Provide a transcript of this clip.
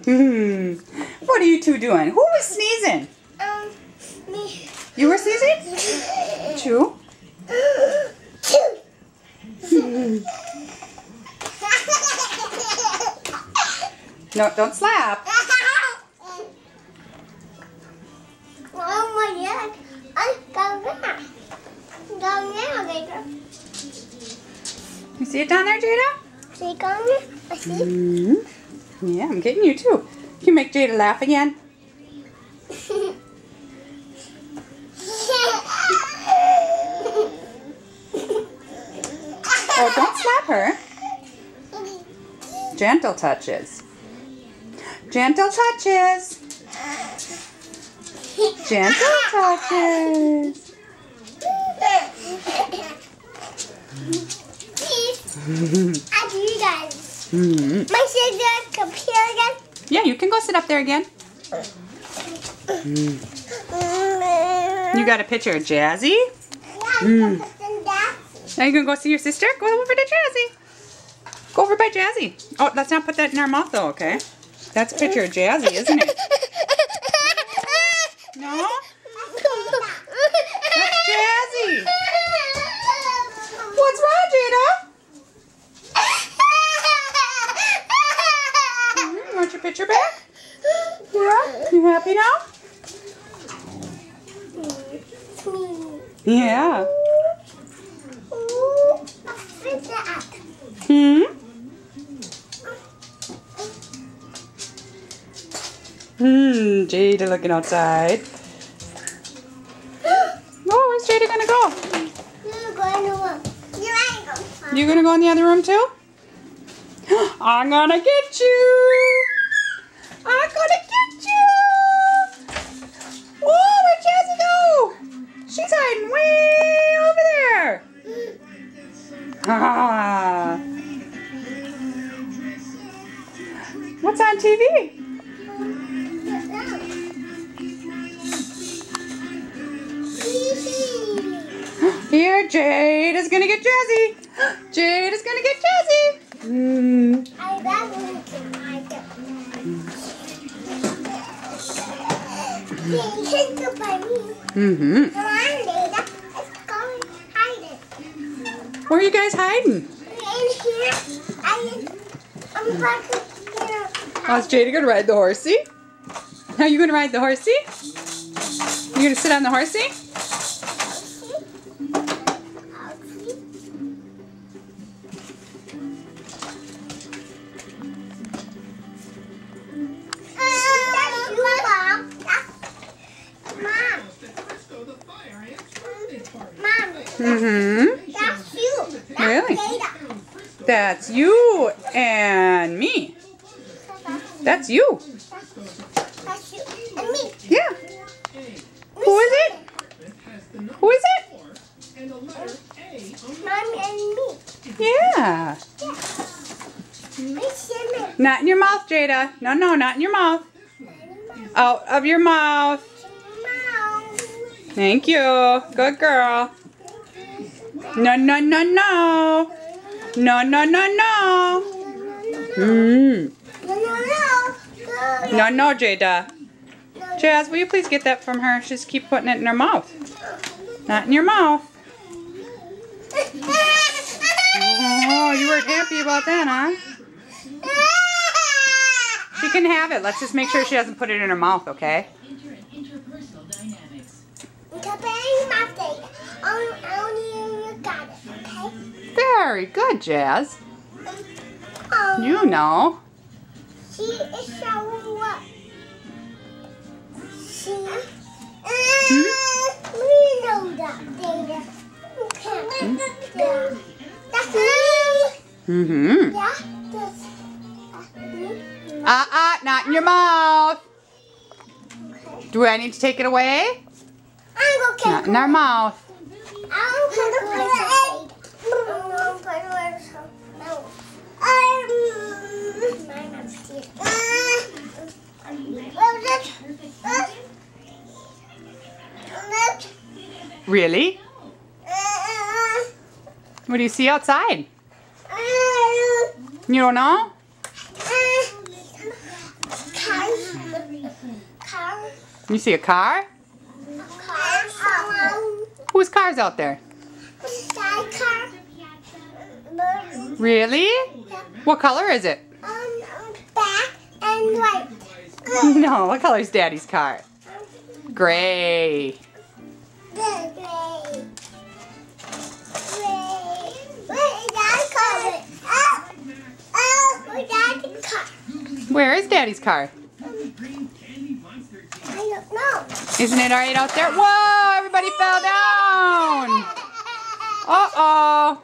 What are you two doing? Who was sneezing? Me. You were sneezing? Chew? No, don't slap. Oh my God. Go now, Jada. You see it down there, Jada? See, go now. I see. Yeah, I'm getting you too. Can you make Jada laugh again? Oh, don't slap her. Gentle touches. Gentle touches. Gentle touches. I do guys. My sister come here again. Yeah, you can go sit up there again. You got a picture of Jazzy? Now you gonna go see your sister? Go over to Jazzy. Go over by Jazzy. Oh, let's not put that in our mouth though, okay? That's a picture of Jazzy, isn't it? No? That's Jazzy. What's wrong, Jada? You want your picture back? Yeah? You happy now? Yeah. Jada looking outside. Oh, where's Jada gonna go? You gonna go in the other room too? I'm gonna get you! I'm gonna get you! Oh, where'd Jazzy go? She's hiding way over there. Ah. What's on TV? Here, Jada's gonna get Jazzy. Jada's gonna get Jazzy. Where are you guys hiding? Oh, is Jada gonna ride the horsey? Are you gonna ride the horsey? You gonna sit on the horsey? That's you. Really? That's you and me. That's you. That's you and me. Yeah. Who is it? Who is it? Mommy and me. Yeah. Not in your mouth, Jada. No, no, not in your mouth. Out of your mouth. Thank you. Good girl. No, no, no, no. No, no, no, no. No, no, Jada. Jazz, will you please get that from her? Just keep putting it in her mouth. Not in your mouth. Oh, you weren't happy about that, huh? She can have it. Let's just make sure she doesn't put it in her mouth, okay? Very good, Jazz. You know. She is showing what? She. We know that data. Okay. That's me. Yeah. That's me. Not in your mouth. Okay. Do I need to take it away? I'm okay. Not in our mouth. I'm going to put it. Really? What do you see outside? You don't know? Car. You see a car? Car. Whose car's out there? Side car. Really? What color is it? Black and white. No, what color's Daddy's car? Gray. Gray. Where is that car? Oh, where's Daddy's car? Where is Daddy's car? I don't know. Isn't it alright out there? Whoa, everybody fell down. Uh-oh.